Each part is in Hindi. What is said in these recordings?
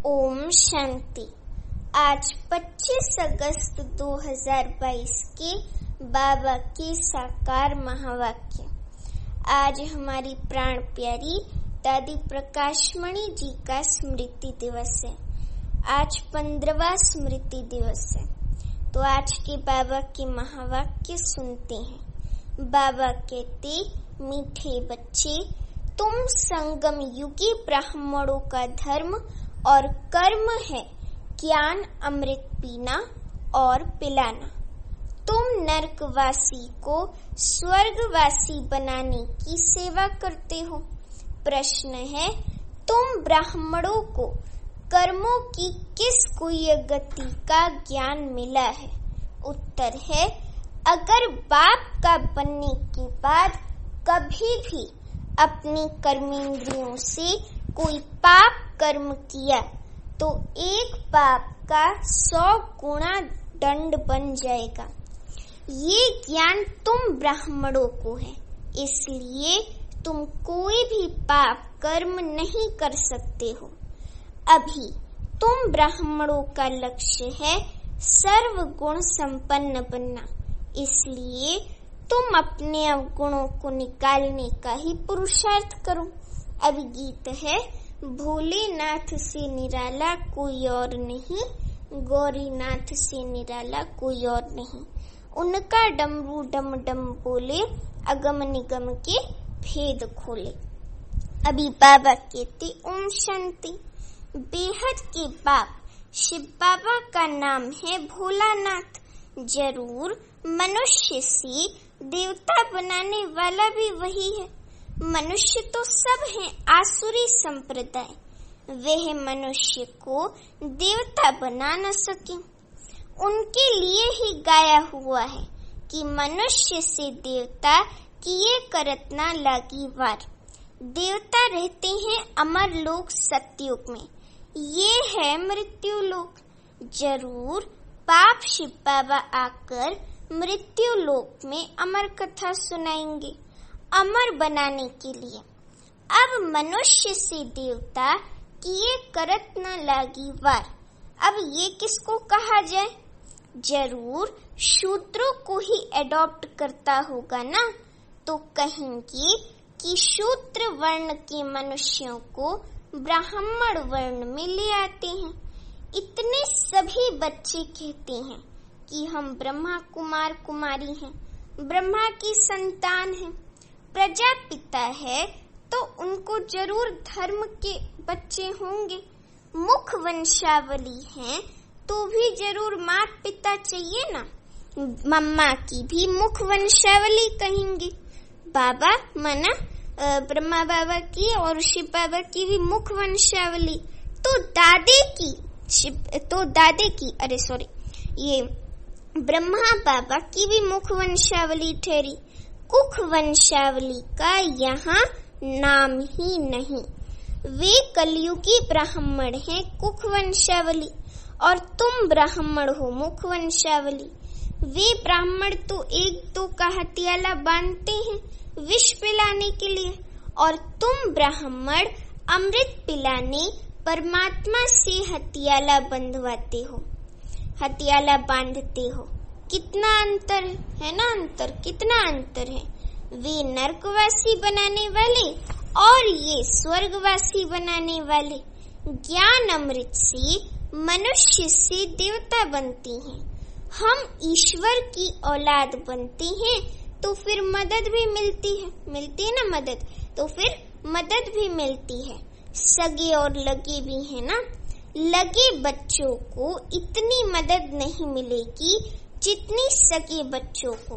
ओम शांति। आज 25 अगस्त 2022 के बाबा के साकार महावाक्य। आज हमारी प्राण प्यारी दादी प्रकाशमणि जी का स्मृति दिवस है। आज 15वां स्मृति दिवस है। तो आज के बाबा के महावाक्य सुनते हैं। बाबा कहते, मीठे बच्चे, तुम संगम युगी ब्राह्मणों का धर्म और कर्म है ज्ञान अमृत पीना और पिलाना। तुम नरकवासी को स्वर्गवासी बनाने की सेवा करते हो। प्रश्न है, तुम ब्राह्मणों को कर्मों की किस गुह्य गति का ज्ञान मिला है? उत्तर है, अगर बाप का बनने के बाद कभी भी अपनी कर्मेंद्रियों से कोई पाप कर्म किया तो एक पाप का 100 गुना दंड बन जाएगा। ये ज्ञान तुम ब्राह्मणों को है, इसलिए तुम कोई भी पाप कर्म नहीं कर सकते हो। अभी तुम ब्राह्मणों का लक्ष्य है सर्व गुण संपन्न बनना, इसलिए तुम अपने अवगुणों को निकालने का ही पुरुषार्थ करो। अब गीत है, भोलेनाथ से निराला कोई और नहीं, गौरीनाथ से निराला कोई और नहीं। उनका डमरू डम डम बोले, अगम निगम के भेद खोले। अभी बाबा कहते, ओम शांति। बेहद के बाप शिव बाबा का नाम है भोलानाथ। जरूर मनुष्य से देवता बनाने वाला भी वही है। मनुष्य तो सब हैं आसुरी संप्रदाय, वह मनुष्य को देवता बना न सके। उनके लिए ही गाया हुआ है कि मनुष्य से देवता किए करत ना लागी वार। देवता रहते हैं अमर लोक सतयुग में, ये है मृत्यु लोक। जरूर बाप शिव बाबा आकर मृत्यु लोक में अमर कथा सुनाएंगे अमर बनाने के लिए। अब मनुष्य से देवता किए करत न लागी वार। अब ये किसको कहा जाए? जरूर शूद्रों को ही एडॉप्ट करता होगा ना। तो कहेंगे कि शूद्र वर्ण के मनुष्यों को ब्राह्मण वर्ण में ले आते हैं। इतने सभी बच्चे कहते हैं कि हम ब्रह्मा कुमार कुमारी हैं, ब्रह्मा की संतान हैं। प्रजापिता है तो उनको जरूर धर्म के बच्चे होंगे। मुख वंशावली हैं तो भी जरूर माता पिता चाहिए ना। मम्मा की भी मुख वंशावली कहेंगे। बाबा मना ब्रह्मा बाबा की और शिव बाबा की भी मुख वंशावली। तो दादे की ये ब्रह्मा बाबा की भी मुख वंशावली ठहरी। कुख वंशावली का यहाँ नाम ही नहीं। वे कलयुगी ब्राह्मण हैं कुख वंशावली, और तुम ब्राह्मण हो मुख वंशावली। वे ब्राह्मण तो एक दो का हथियाला बांधते हैं विष पिलाने के लिए, और तुम ब्राह्मण अमृत पिलाने परमात्मा से हथियाला बंधवाते हो, हथियाला बांधते हो। कितना अंतर है ना? अंतर कितना अंतर है। वे नरकवासी बनाने वाले और ये स्वर्गवासी बनाने वाले। ज्ञान अमृत से मनुष्य से देवता बनते हैं। हम ईश्वर की औलाद बनते हैं तो फिर मदद भी मिलती है ना मदद, तो फिर मदद भी मिलती है। सगे और लगे भी है ना। लगे बच्चों को इतनी मदद नहीं मिलेगी जितनी सगे बच्चों को।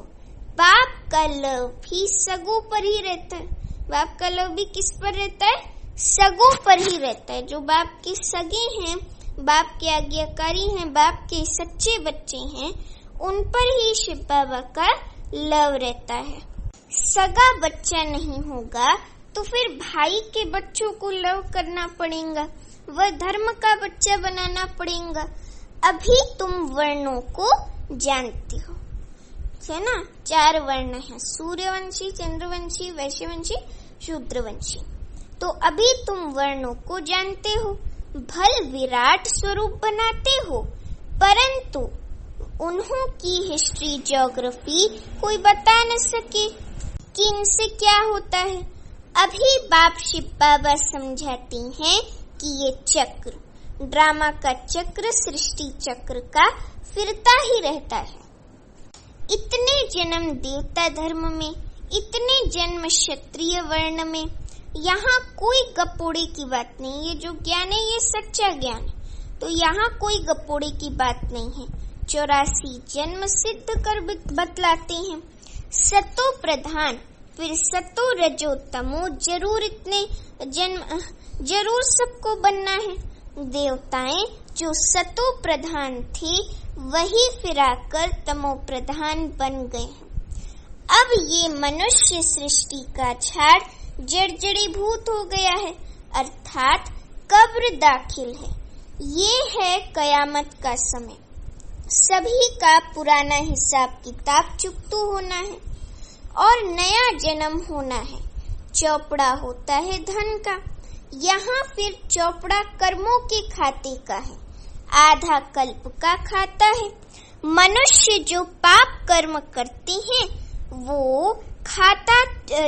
बाप का लव भी सगों पर ही रहता है। बाप का लव भी किस पर रहता है? सगों पर ही रहता है। जो बाप के सगे हैं, बाप के आज्ञाकारी हैं, बाप के सच्चे बच्चे हैं, उन पर ही शिव बाबा का लव रहता है। सगा बच्चा नहीं होगा तो फिर भाई के बच्चों को लव करना पड़ेगा, वह धर्म का बच्चा बनाना पड़ेगा। अभी तुम वर्णों को जानते हो, है ना? 4 वर्ण हैं, सूर्यवंशी, चंद्रवंशी, वैश्यवंशी, शूद्रवंशी। तो अभी तुम वर्णों को जानते हो। भल विराट स्वरूप बनाते हो, परंतु उन्हों की हिस्ट्री ज्योग्राफी कोई बता न सके कि इनसे क्या होता है। अभी बाप शिव बाबा समझाती हैं कि ये चक्र, ड्रामा का चक्र सृष्टि चक्र का फिरता ही रहता है। इतने जन्म देवता धर्म में, इतने जन्म क्षत्रिय वर्ण में, यहाँ कोई गपोड़े की बात नहीं। ये जो ज्ञान है ये सच्चा ज्ञान है, तो यहाँ कोई गपोड़े की बात नहीं है। 84 जन्म सिद्ध कर बतलाते हैं। सतो प्रधान, फिर सतो रजो तमो, जरूर इतने जन्म जरूर सबको बनना है। देवताएं जो सतो प्रधान थे वही फिर आकर तमो प्रधान बन गए हैं। अब ये मनुष्य सृष्टि का झाड़ जर्जरीभूत हो गया है, अर्थात कब्र दाखिल है। ये है कयामत का समय। सभी का पुराना हिसाब किताब चुकता होना है और नया जन्म होना है। चौपड़ा होता है धन का, यहाँ फिर चौपड़ा कर्मों के खाते का है, आधा कल्प का खाता है। मनुष्य जो पाप कर्म करते हैं वो खाता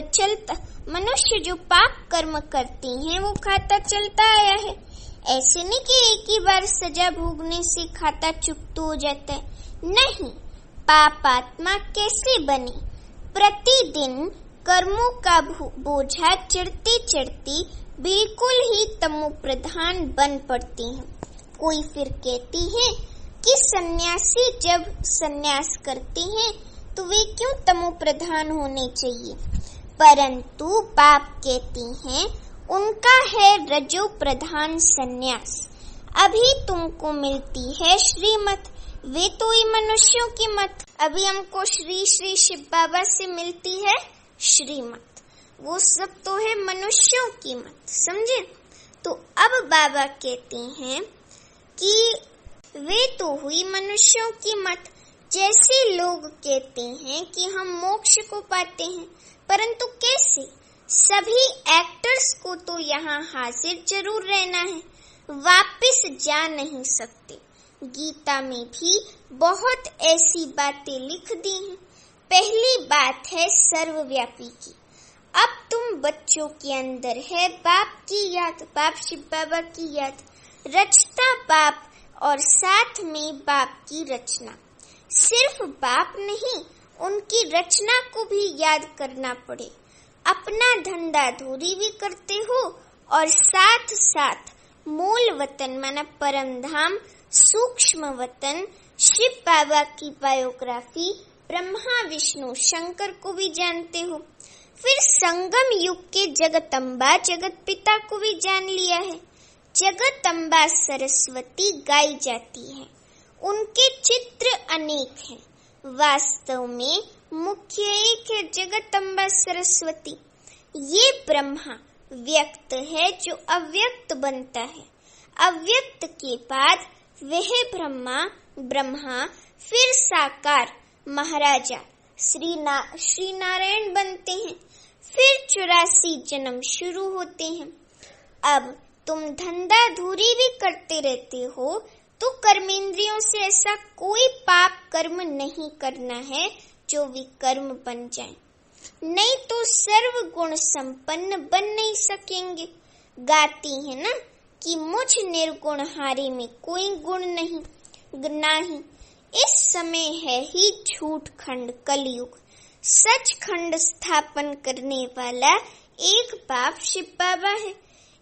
चलता, मनुष्य जो पाप कर्म करते हैं वो खाता चलता आया है। ऐसे नहीं कि एक ही बार सजा भोगने से खाता चुकता हो जाता है, नहीं। पाप आत्मा कैसे बने? प्रतिदिन कर्मों का बोझा चढ़ते चढ़ते बिल्कुल ही तमो प्रधान बन पड़ते हैं। कोई फिर कहती है कि सन्यासी जब सन्यास करते हैं तो वे क्यों तमो प्रधान होने चाहिए, परंतु बाप कहती हैं उनका है रजो प्रधान सन्यास। अभी तुमको मिलती है श्रीमत, वे तो ही मनुष्यों की मत। अभी हमको श्री श्री शिव बाबा से मिलती है श्रीमत, वो सब तो है मनुष्यों की मत, समझे। तो अब बाबा कहते हैं कि वे तो हुई मनुष्यों की मत। जैसे लोग कहते हैं कि हम मोक्ष को पाते हैं, परंतु कैसे? सभी एक्टर्स को तो यहाँ हाजिर जरूर रहना है, वापस जा नहीं सकते। गीता में भी बहुत ऐसी बातें लिख दी हैं। पहली बात है सर्वव्यापी की। अब तुम बच्चों के अंदर है बाप की याद, बाप शिव बाबा की याद, रचता बाप और साथ में बाप की रचना। सिर्फ बाप नहीं, उनकी रचना को भी याद करना पड़े। अपना धंधा धूरी भी करते हो और साथ साथ मूल वतन माना परम धाम, सूक्ष्म वतन शिव बाबा की बायोग्राफी ब्रह्मा विष्णु शंकर को भी जानते हो। फिर संगम युग के जगदम्बा जगत पिता को भी जान लिया है। जगदम्बा सरस्वती गाई जाती है, उनके चित्र अनेक हैं, वास्तव में मुख्य एक है जगदम्बा सरस्वती। ये ब्रह्मा व्यक्त है जो अव्यक्त बनता है, अव्यक्त के बाद वह ब्रह्मा फिर साकार महाराजा श्री नारायण बनते हैं। फिर 84 जन्म शुरू होते हैं। अब तुम धंधा धूरी भी करते रहते हो तो कर्मेंद्रियों से ऐसा कोई पाप कर्म नहीं करना है जो विकर्म बन जाए, नहीं तो सर्व गुण संपन्न बन नहीं सकेंगे। गाती है ना कि मुझ निर्गुण हारे में कोई गुण नहीं। इस समय है ही झूठ खंड कलयुग, सच खंड स्थापन करने वाला एक बाप शिव बाबा है।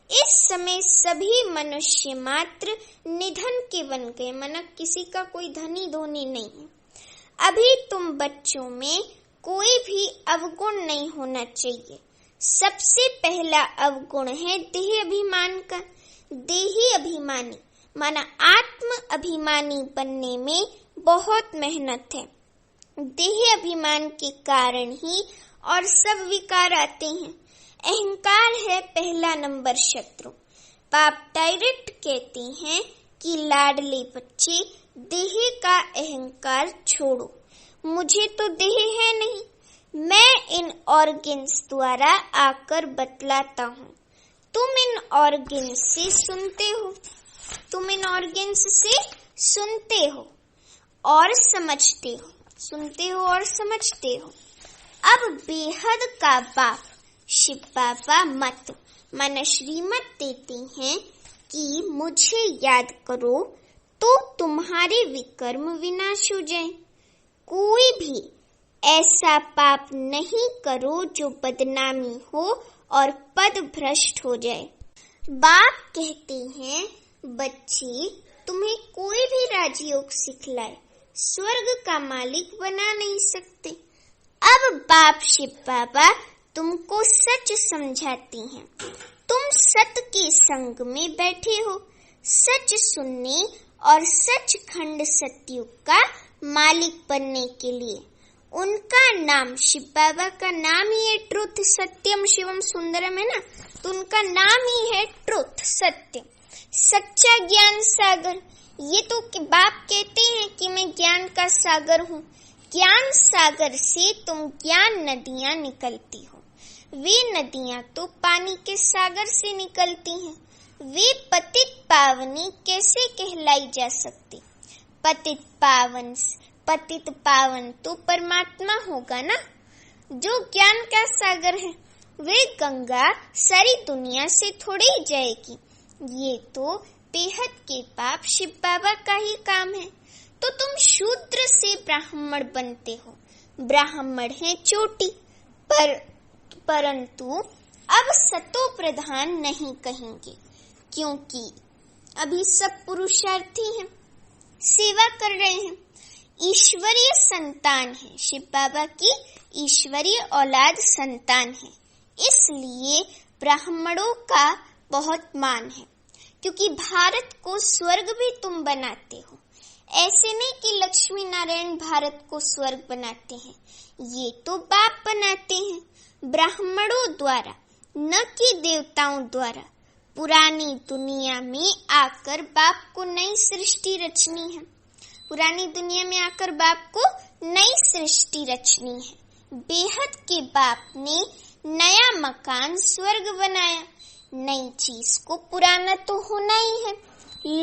इस समय सभी मनुष्य मात्र निधन के बन गए, माना किसी का कोई धनी धोनी नहीं है। अभी तुम बच्चों में कोई भी अवगुण नहीं होना चाहिए। सबसे पहला अवगुण है देह अभिमान का। देही अभिमानी माना आत्म अभिमानी बनने में बहुत मेहनत है। देह अभिमान के कारण ही और सब विकार आते हैं। अहंकार है पहला नंबर शत्रु। बाप डायरेक्ट कहते हैं कि लाडले बच्चे देह का अहंकार छोड़ो। मुझे तो देह है नहीं, मैं इन ऑर्गन्स द्वारा आकर बतलाता हूँ। तुम इन ऑर्गन्स से सुनते हो, तुम इन ऑर्गन्स से सुनते हो और समझते हो, सुनते हो और समझते हो। अब बेहद का बाप शिव बाबा मत मन श्रीमत देते हैं कि मुझे याद करो तो तुम्हारे विकर्म विनाश हो जाए। कोई भी ऐसा पाप नहीं करो जो बदनामी हो और पद भ्रष्ट हो जाए। बाप कहते हैं, बच्चे तुम्हें कोई भी राजयोग सिखलाए स्वर्ग का मालिक बना नहीं सकते। अब बाप शिव बाबा तुमको सच समझाते हैं। तुम सत्य के संग में बैठे हो, सच सुनने और सचखंड सतयुग का मालिक बनने के लिए। उनका नाम, शिव बाबा का नाम ही है ट्रुथ, सत्यम शिवम सुंदरम है ना, तो उनका नाम ही है ट्रुथ, सत्य, सच्चा ज्ञान सागर। ये तो बाप कहते हैं कि मैं ज्ञान का सागर हूँ। ज्ञान सागर से तुम ज्ञान नदियाँ निकलती हो। वे नदियाँ तो पानी के सागर से निकलती हैं। वे पतित पावनी कैसे कहलाई जा सकती? पतित पावन तो परमात्मा होगा ना, जो ज्ञान का सागर है। वे गंगा सारी दुनिया से थोड़ी ही जाएगी। ये तो बेहद के पाप शिव बाबा का ही काम है। तो तुम शूद्र से ब्राह्मण बनते हो। ब्राह्मण है चोटी, परंतु अब सतो प्रधान नहीं कहेंगे, क्योंकि अभी सब पुरुषार्थी हैं, सेवा कर रहे हैं, ईश्वरीय संतान है, शिव बाबा की ईश्वरीय औलाद संतान है। इसलिए ब्राह्मणों का बहुत मान है, क्योंकि भारत को स्वर्ग भी तुम बनाते हो। ऐसे नहीं कि लक्ष्मी नारायण भारत को स्वर्ग बनाते हैं, ये तो बाप बनाते हैं ब्राह्मणों द्वारा, न कि देवताओं द्वारा। पुरानी दुनिया में आकर बाप को नई सृष्टि रचनी है। पुरानी दुनिया में आकर बाप को नई सृष्टि रचनी है। बेहद के बाप ने नया मकान स्वर्ग बनाया। नई चीज को पुराना तो होना ही है।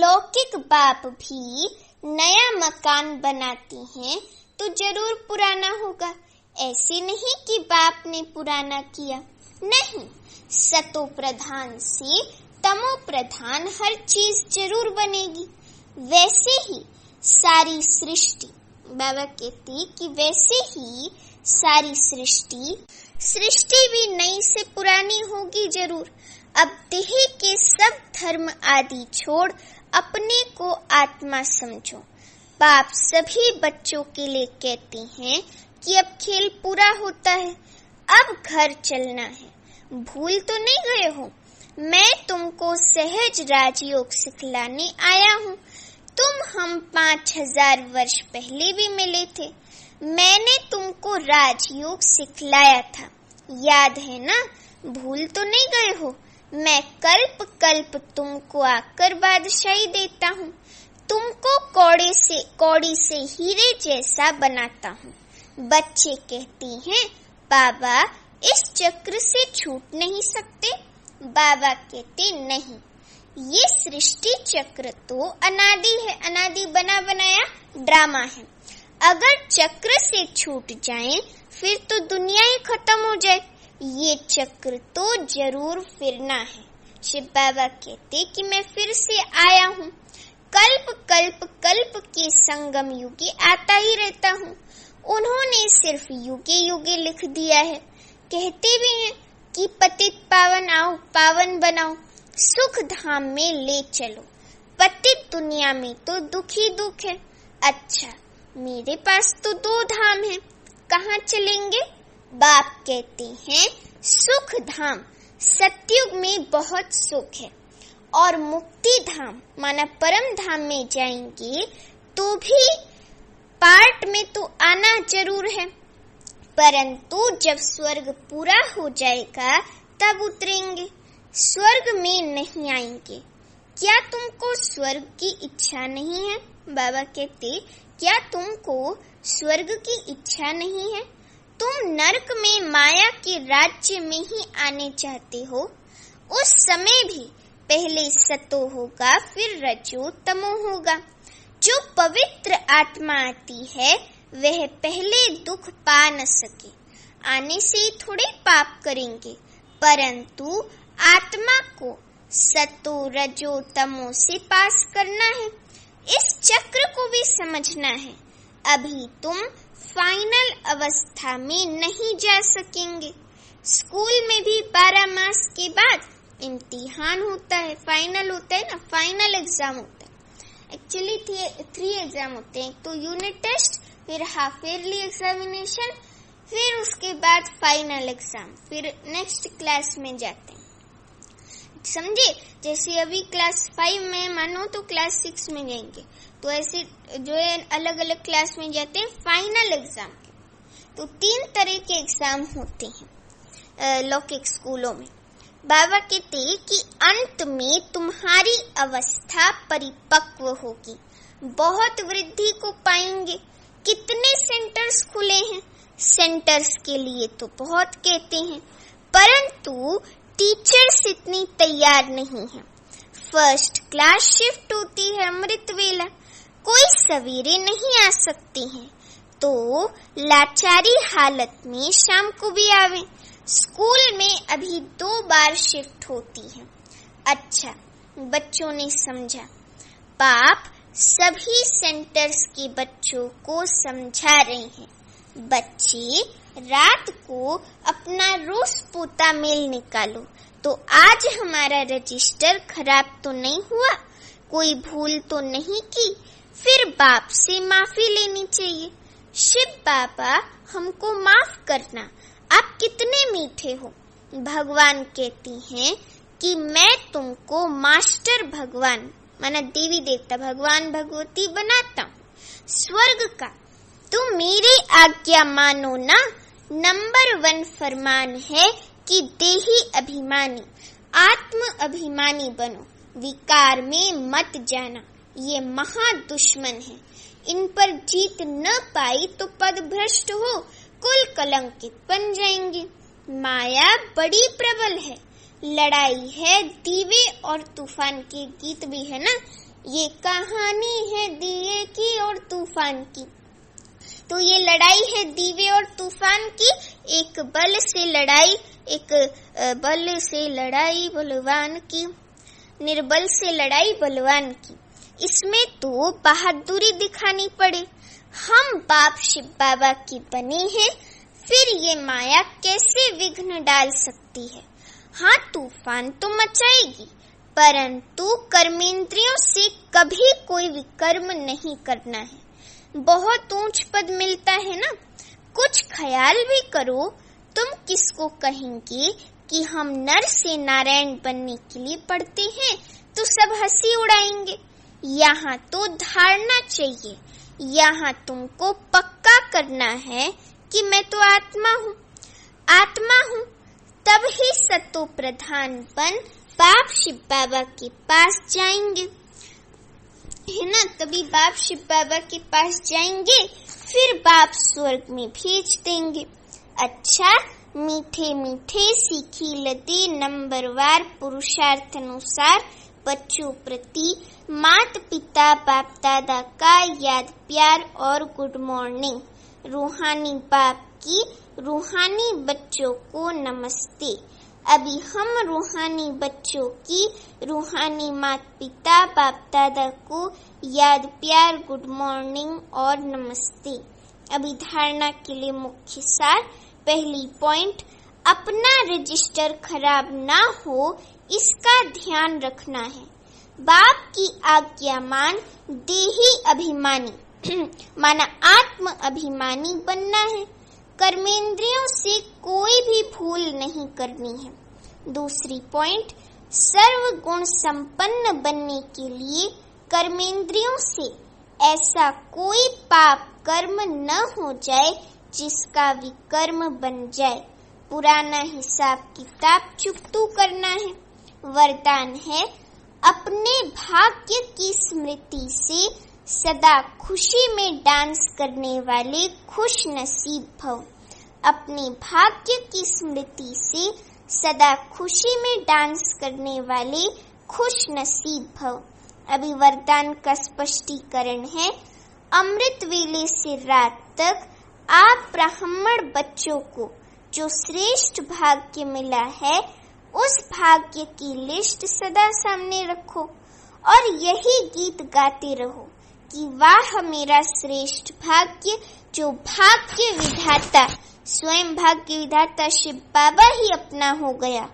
लौकिक बाप भी नया मकान बनाते हैं तो जरूर पुराना होगा। ऐसे नहीं कि बाप ने पुराना किया, नहीं। सतो प्रधान से तमो प्रधान हर चीज जरूर बनेगी। वैसे ही सारी सृष्टि, बाबा कहते कि वैसे ही सारी सृष्टि भी नई से पुरानी होगी जरूर। अब देह के सब धर्म आदि छोड़ अपने को आत्मा समझो। बाप सभी बच्चों के लिए कहते हैं कि अब खेल पूरा होता है, अब घर चलना है। भूल तो नहीं गए हो? मैं तुमको सहज राजयोग सिखलाने आया हूँ। हम 5000 वर्ष पहले भी मिले थे। मैंने तुमको राजयोग सिखलाया था, याद है ना? भूल तो नहीं गए हो? मैं कल्प कल्प तुमको आकर बादशाही देता हूँ, तुमको कौड़ी से हीरे जैसा बनाता हूँ। बच्चे कहते हैं, बाबा इस चक्र से छूट नहीं सकते? बाबा कहते नहीं, ये सृष्टि चक्र तो अनादि है, अनादि बना बनाया ड्रामा है। अगर चक्र से छूट जाए फिर तो दुनिया ही खत्म हो जाए। ये चक्र तो जरूर फिरना है। शिव बाबा कहते कि मैं फिर से आया हूँ, कल्प के संगम युगे आता ही रहता हूँ। उन्होंने सिर्फ युगे युगे लिख दिया है। कहते भी हैं कि पतित पावन आओ, पावन बनाओ, सुख धाम में ले चलो। पतित दुनिया में तो दुख ही दुख है। अच्छा, मेरे पास तो 2 धाम है, कहाँ चलेंगे? बाप कहते हैं सुख धाम, सतयुग में बहुत सुख है, और मुक्ति धाम माना परम धाम में जाएंगे तो भी पार्ट में तो आना जरूर है, परंतु जब स्वर्ग पूरा हो जाएगा तब उतरेंगे, स्वर्ग में नहीं आएंगे। क्या तुमको स्वर्ग की इच्छा नहीं है? बाबा कहते, क्या तुमको स्वर्ग की इच्छा नहीं है? तुम नरक में माया के राज्य में ही आने चाहते हो। उस समय भी पहले सतो होगा, फिर रजो तमो होगा। जो पवित्र आत्मा आती है वह पहले दुख पा न सके, आने से ही थोड़े पाप करेंगे, परंतु आत्मा को सतो रजो तमो से पास करना है। इस चक्र को भी समझना है। अभी तुम फाइनल अवस्था में नहीं जा सकेंगे। स्कूल में भी 12 मास के बाद इम्तिहान होता है, फाइनल होता है ना, फाइनल एग्जाम होता है। एक्चुअली 3 एग्जाम होते हैं, तो यूनिट टेस्ट, फिर हाफ ईयरली एग्जामिनेशन, फिर उसके बाद फाइनल एग्जाम, फिर नेक्स्ट क्लास में जाते हैं। समझे? जैसे अभी क्लास 5 में मानो तो क्लास 6 में जाएंगे, तो ऐसे जो है अलग अलग क्लास में जाते हैं फाइनल एग्जाम के। तो 3 तरह के एग्जाम होते हैं लौकिक स्कूलों में। बाबा कहते हैं कि अंत में तुम्हारी अवस्था परिपक्व होगी, बहुत वृद्धि को पाएंगे। कितने सेंटर्स खुले हैं? सेंटर्स के लिए तो बहुत कहते हैं, परंतु टीचर्स इतनी तैयार नहीं है। फर्स्ट क्लास शिफ्ट होती है अमृत वेला, कोई सवेरे नहीं आ सकते हैं, तो लाचारी हालत में शाम को भी आवे। स्कूल में अभी 2 बार शिफ्ट होती है। अच्छा, बच्चों ने समझा। बाप सभी सेंटर्स के बच्चों को समझा रहे हैं। बच्चे रात को अपना रोज पोता मेल निकालो। तो आज हमारा रजिस्टर खराब तो नहीं हुआ, कोई भूल तो नहीं की, फिर बाप से माफी लेनी चाहिए। शिव बाबा हमको माफ करना, आप कितने मीठे हो। भगवान कहती हैं कि मैं तुमको मास्टर भगवान माना देवी देवता भगवान भगवती बनाता हूँ स्वर्ग का, तुम मेरी आज्ञा मानो ना। नंबर 1 फरमान है कि देही अभिमानी आत्म अभिमानी बनो, विकार में मत जाना, ये महा दुश्मन है। इन पर जीत न पाई तो पद भ्रष्ट हो, कुल कलंकित बन जाएंगे। माया बड़ी प्रबल है, लड़ाई है दीवे और तूफान के गीत भी है ना, ये कहानी है दिए की और तूफान की। तो ये लड़ाई है दीवे और तूफान की, एक बल से लड़ाई, एक बल से लड़ाई बलवान की, निर्बल से लड़ाई बलवान की। इसमें तो बहादुरी दिखानी पड़े। हम बाप शिव बाबा की बने हैं, फिर ये माया कैसे विघ्न डाल सकती है। हाँ, तूफान तो मचाएगी, परंतु कर्मेंद्रियों से कभी कोई विकर्म नहीं करना है। बहुत ऊंच पद मिलता है ना, कुछ ख्याल भी करो। तुम किसको कहेंगे कि हम नर से नारायण बनने के लिए पढ़ते हैं, तो सब हंसी उड़ाएंगे। यहाँ तो धारणा चाहिए, यहाँ तुमको पक्का करना है कि मैं तो आत्मा हूँ, आत्मा हूँ। तब ही सतो प्रधान बन बाप शिव बाबा के पास जाएंगे, है ना। तभी बाप शिव बाबा के पास जाएंगे, फिर बाप स्वर्ग में भेज देंगे। अच्छा, मीठे मीठे सीखी लदी नंबरवार पुरुषार्थ अनुसार बच्चों प्रति मात पिता बाप दादा का याद प्यार और गुड मॉर्निंग। रूहानी बाप की रूहानी बच्चों को नमस्ते। अभी हम रूहानी बच्चों की रूहानी मात पिता बाप दादा को याद प्यार गुड मॉर्निंग और नमस्ते। अभी धारणा के लिए मुख्य सार। पहली पॉइंट, अपना रजिस्टर खराब ना हो इसका ध्यान रखना है। बाप की आज्ञा मान देही अभिमानी माना आत्म अभिमानी बनना है। कर्मेंद्रियों से कोई भी भूल नहीं करनी है। दूसरी पॉइंट, सर्व गुण संपन्न बनने के लिए कर्मेंद्रियों से ऐसा कोई पाप कर्म न हो जाए जिसका विकर्म बन जाए। पुराना हिसाब किताब चुकतू करना है। वरदान है, अपने भाग्य की स्मृति से सदा खुशी में डांस करने वाले खुश नसीब भव। अपने भाग्य की स्मृति से सदा खुशी में डांस करने वाले खुश नसीब भव। अभी वरदान का स्पष्टीकरण है। अमृत वेले से रात तक आप ब्राह्मण बच्चों को जो श्रेष्ठ भाग्य मिला है उस भाग्य की लिस्ट सदा सामने रखो और यही गीत गाते रहो कि वाह मेरा श्रेष्ठ भाग्य, जो भाग्य विधाता स्वयं भाग्य विधाता शिव बाबा ही अपना हो गया।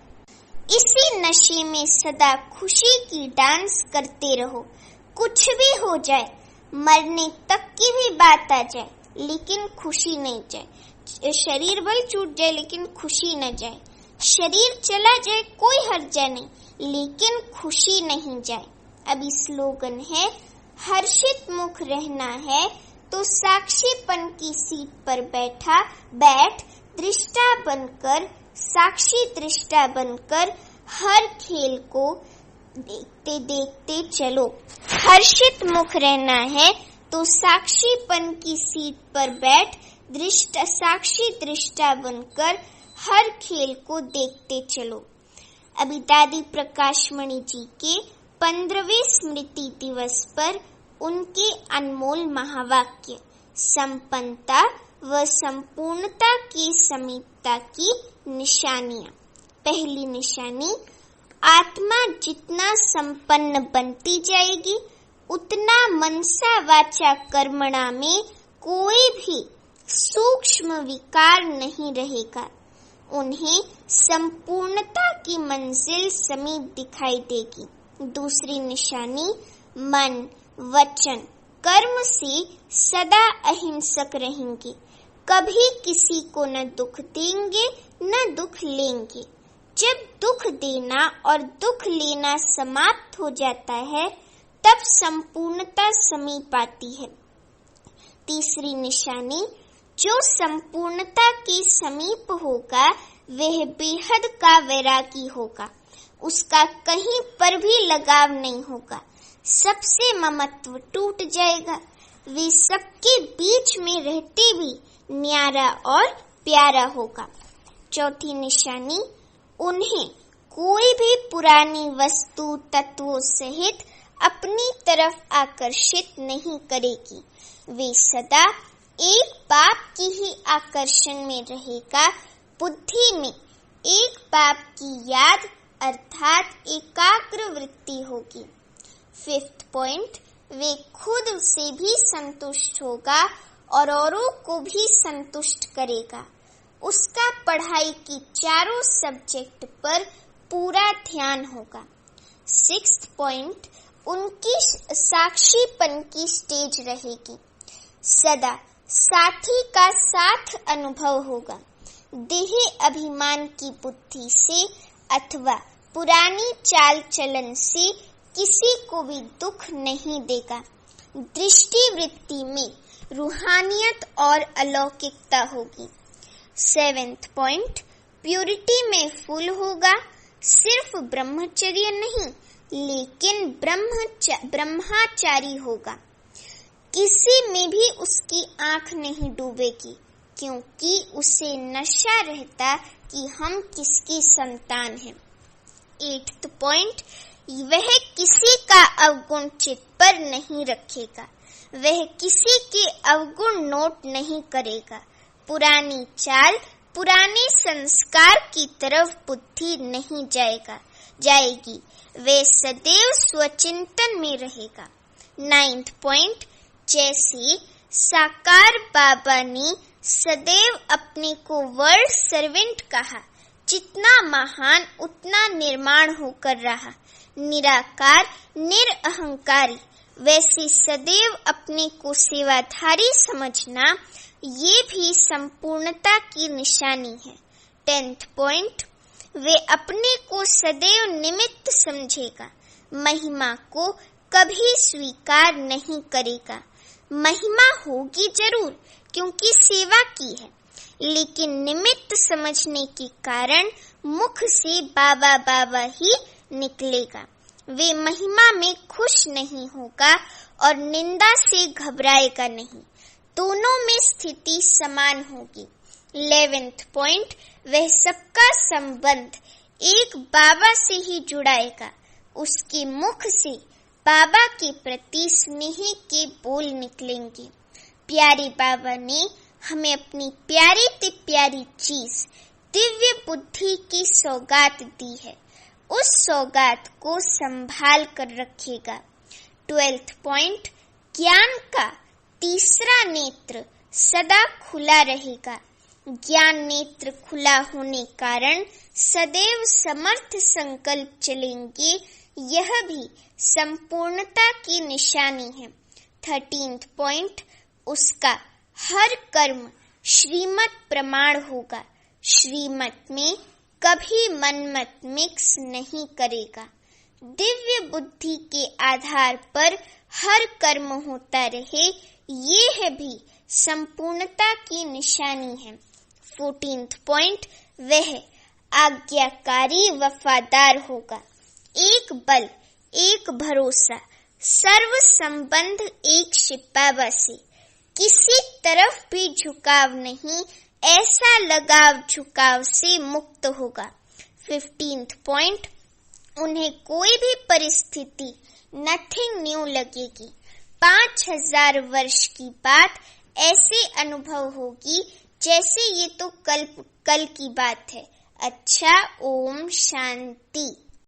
इसी नशे में सदा खुशी की डांस करते रहो। कुछ भी हो जाए, मरने तक की भी बात आ जाए, लेकिन खुशी नहीं जाए। शरीर भले छूट जाए लेकिन खुशी न जाए। शरीर चला जाए कोई हर्जा नहीं, लेकिन खुशी नहीं जाए। अभी स्लोगन है, हर्षित मुख रहना है तो साक्षीपन की सीट पर बैठ दृष्टा बनकर, साक्षी दृष्टा बनकर हर खेल को देखते देखते चलो। हर्षित मुख रहना है तो साक्षीपन की सीट पर बैठ साक्षी दृष्टा बनकर हर खेल को देखते चलो। अभी दादी प्रकाशमणि जी के 15वें स्मृति दिवस पर उनके अनमोल महावाक्य संपन्नता व संपूर्णता की समीपता की निशानियां। पहली निशानी, आत्मा जितना संपन्न बनती जाएगी उतना मनसा वाचा कर्मणा में कोई भी सूक्ष्म विकार नहीं रहेगा। उन्हें संपूर्णता की मंजिल समीप दिखाई देगी। दूसरी निशानी, मन वचन कर्म से सदा अहिंसक रहेंगे। कभी किसी को न दुख देंगे न दुख लेंगे। जब दुख देना और दुख लेना समाप्त हो जाता है तब संपूर्णता समीप आती है। तीसरी निशानी, जो संपूर्णता के समीप होगा वह बेहद का वैरागी होगा। उसका कहीं पर भी लगाव नहीं होगा। सबसे ममत्व टूट जाएगा। वे सबके बीच में रहते भी न्यारा और प्यारा होगा। चौथी निशानी, उन्हें कोई भी पुरानी वस्तु तत्वों सहित अपनी तरफ आकर्षित नहीं करेगी। वे सदा एक बाप की ही आकर्षण में रहेगा। बुद्धि में एक बाप की याद अर्थात एकाग्र वृत्ति होगी। 5th पॉइंट, वे खुद से भी संतुष्ट होगा और औरों को भी संतुष्ट करेगा। उसका पढ़ाई की चारों सब्जेक्ट पर पूरा ध्यान होगा। 6th पॉइंट, उनकी साक्षीपन की स्टेज रहेगी। सदा साथी का साथ अनुभव होगा। देह अभिमान की बुद्धि से अथवा पुरानी चाल चलन से किसी को भी दुख नहीं देगा। दृष्टि वृत्ति में रूहानियत और अलौकिकता होगी। 7th पॉइंट, प्यूरिटी में फुल होगा। सिर्फ ब्रह्मचर्य नहीं लेकिन ब्रह्मचारी होगा। किसी में भी उसकी आंख नहीं डूबेगी क्योंकि उसे नशा रहता कि हम किसकी संतान हैं। 8th पॉइंट, वह किसी का अवगुण चित पर नहीं रखेगा। वह किसी के अवगुण नोट नहीं करेगा। पुरानी चाल पुराने संस्कार की तरफ बुद्धि नहीं जाएगी। वह सदैव स्वचिंतन में रहेगा। 9th पॉइंट, जैसे साकार बाबा ने सदैव अपने को वर्ल्ड सर्वेंट कहा, जितना महान उतना निर्माण होकर रहा। निराकार निरअहंकारी, वैसे सदैव अपने को सेवाधारी समझना, ये भी संपूर्णता की निशानी है। 10th पॉइंट, वे अपने को सदैव निमित्त समझेगा। महिमा को कभी स्वीकार नहीं करेगा। महिमा होगी जरूर क्योंकि सेवा की है, लेकिन निमित्त समझने के कारण मुख से बाबा बाबा ही निकलेगा। वे महिमा में खुश नहीं होगा और निंदा से घबराएगा नहीं। दोनों में स्थिति समान होगी। 11th पॉइंट, वह सबका संबंध एक बाबा से ही जुड़ाएगा। उसके मुख से बाबा के प्रति स्नेह के बोल निकलेंगे। प्यारे बाबा ने हमें अपनी प्यारी से प्यारी चीज दिव्य बुद्धि की सौगात दी है। उस सौगात को संभाल कर रखेगा। 12th पॉइंट, ज्ञान का तीसरा नेत्र सदा खुला रहेगा। ज्ञान नेत्र खुला होने कारण सदैव समर्थ संकल्प चलेंगे। यह भी संपूर्णता की निशानी है। 13th पॉइंट, उसका हर कर्म श्रीमत प्रमाण होगा। श्रीमत में कभी मनमत मिक्स नहीं करेगा। दिव्य बुद्धि के आधार पर हर कर्म होता रहे, ये भी संपूर्णता की निशानी है। 14th पॉइंट, वह आज्ञाकारी वफादार होगा। एक बल, एक भरोसा, सर्व संबंध एक शिपावा से, किसी तरफ भी झुकाव नहीं, ऐसा लगाव झुकाव से मुक्त होगा। 15th पॉइंट, उन्हें कोई भी परिस्थिति नथिंग न्यू लगेगी। 5000 वर्ष की बात ऐसे अनुभव होगी जैसे ये तो कल की बात है। अच्छा, ओम शांति।